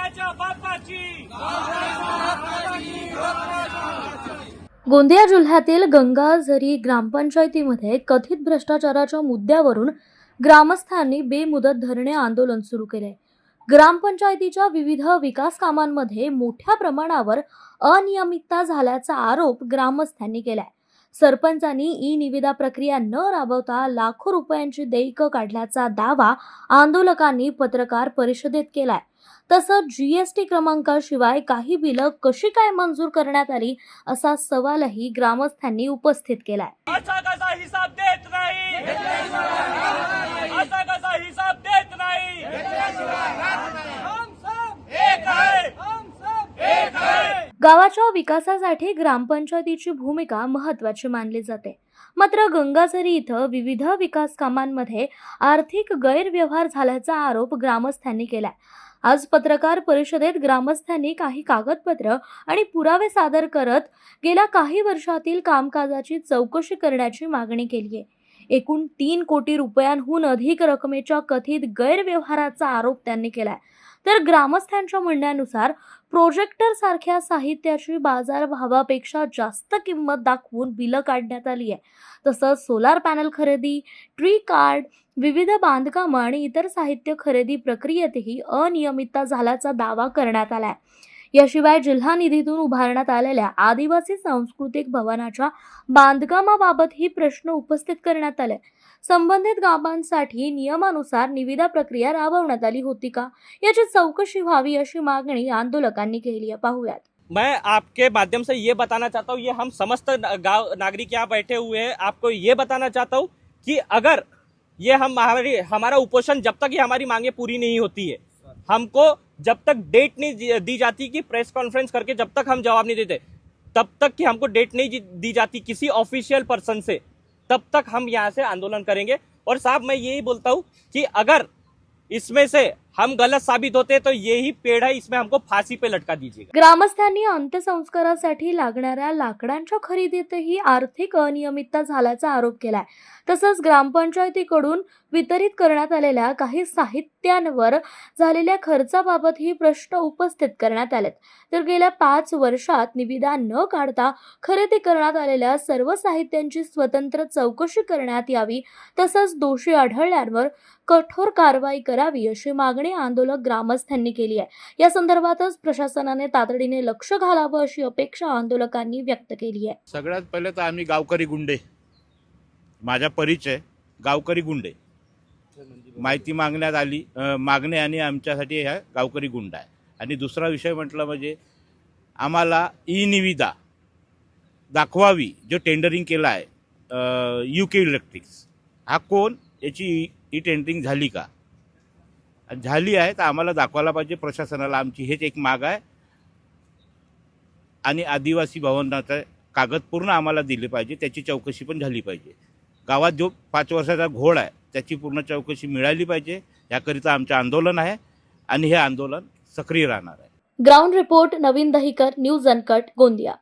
गावराच्या बापाची गोंदिया जिल्ह्यातील गंगाझरी ग्रामपंचायतीमध्ये कथित भ्रष्टाचाराच्या मुद्द्यावरून ग्रामस्थांनी बेमुदत धरणे आंदोलन सुरू केले। ग्रामपंचायतीच्या विविध विकास कामांमध्ये मोठ्या प्रमाणावर अनियमितता झाल्याचा आरोप ग्रामस्थांनी केलाय। सरपंचांनी ई-निविदा प्रक्रिया न राबवता लाखो रुपयांची देयकं काढल्याचा दावा आंदोलकांनी पत्रकार परिषदेत केलाय। तसंच जीएसटी क्रमांकाशिवाय काही बिलं कशी काय मंजूर करण्यात आली असा सवालही ग्रामस्थांनी उपस्थित केलाय। असा कसा हिसाब देत नाही, असा कसा हिसाब देत नाही, हम सब एक है, हम सब एक है। गावाच्या विकासासाठी ग्रामपंचायतीची भूमिका महत्त्वाची मानली जाते। मात्र गंगाझरी इथं विविध विकास कामांमध्ये आर्थिक गैरव्यवहार झाल्याचा आरोप ग्रामस्थांनी केलाय। आज पत्रकार परिषदेत ग्रामस्थांनी काही कागदपत्र आणि पुरावे सादर करत गेल्या काही वर्षातील कामकाजाची चौकशी करण्याची मागणी केली आहे। एकूण 3 कोटी रुपयांहून अधिक रकमेच्या कथित गैरव्यवहाराचा आरोप त्यांनी केलाय। तर ग्रामस्थांच्या म्हणण्यानुसार प्रोजेक्टर सारख्या साहित्याची बाजारभावापेक्षा जास्त किंमत दाखवून बिलं काढण्यात आली आहे। तसंच सोलार पॅनल खरेदी, ट्री कार्ड, विविध बांधकाम आणि इतर साहित्य खरेदी प्रक्रियेतही अनियमितता झाल्याचा दावा करण्यात आलाय। याशिवाय जिल्हा निधीतून उभारण्यात आलेल्या आदिवासी सांस्कृतिक भवनाच्या बांधकामाबाबतही प्रश्न उपस्थित करण्यात आले। संबंधित गावांसाठी नियमानुसार निविदा प्रक्रिया राबवण्यात आली होती का याची चौकशी व्हावी अशी मागणी आंदोलकांनी केली आहे। पाहूयात। मैं आपके माध्यम से ये बताना चाहता हूँ, ये हम समस्त गांव नागरिक यहाँ बैठे हुए हैं, आपको ये बताना चाहता हूँ कि अगर ये हमारा उपोषण जब तक ये हमारी मांगे पूरी नहीं होती है, हमको जब तक डेट नहीं दी जाती कि प्रेस कॉन्फ्रेंस करके जब तक हम जवाब नहीं देते, तब तक कि हमको डेट नहीं दी जाती किसी ऑफिशियल पर्सन से, तब तक हम यहाँ से आंदोलन करेंगे। और साहब मैं यही बोलता हूँ कि अगर इसमें से हम गलत साबित होते तो यही पेड़ है, इसमें हमको फांसी पे लटका दीजिएगा। ग्रामस्थांनी अंत्यसंस्कारासाठी लागणाऱ्या लाकडांच्या खरेदीतही आर्थिक अनियमितता झाल्याचा आरोप केलाय। तसंच ग्रामपंचायतीकडून वितरित करण्यात आलेल्या काही साहित्यांवर झालेल्या खर्चाबाबतही प्रश्न उपस्थित करण्यात आलेत। तर गेल्या 5 वर्षात निविदा न काढता खरेदी करण्यात आलेल्या सर्व साहित्यांची स्वतंत्र चौकशी करण्यात यावी, तसंच दोषी आढळल्यावर कठोर कारवाई करावी अशी मागणी आंदोलक ग्रामस्थांनी केली आहे। या संदर्भातच प्रशासनाने तातडीने लक्ष घालावं अशी अपेक्षा आंदोलकांनी व्यक्त केली आहे। सगळ्यात पहिले तर आम्ही गावकरी गुंडे, माझा परिचय गावकरी गुंडे, माहिती मागण्यात आली, मागणे आणि आमच्यासाठी हा गावकरी गुंड आहे। आणि दुसरा विषय म्हटलं म्हणजे आम्हाला ई निविदा दाखवावी जो टेंडरिंग केला आहे यूके इलेक्ट्रिक्स, हा कोण, याची ई टेंडरिंग झाली का, झाली आहे तर आम्हाला दाखवायला पाहिजे प्रशासनाला, आमची हेच एक माग आहे। आणि आदिवासी भवनाचा कागद पूर्ण आम्हाला दिले पाहिजे, त्याची चौकशी पण झाली पाहिजे। गावात जो 5 वर्षाचा घोळ आहे त्याची पूर्ण चौकशी मिळाली पाहिजे, याकरिता आमचे आंदोलन आहे आणि हे आंदोलन सक्रिय राहणार आहे। ग्राउंड रिपोर्ट नवीन दहिकर, न्यूज अनकट, गोंदिया।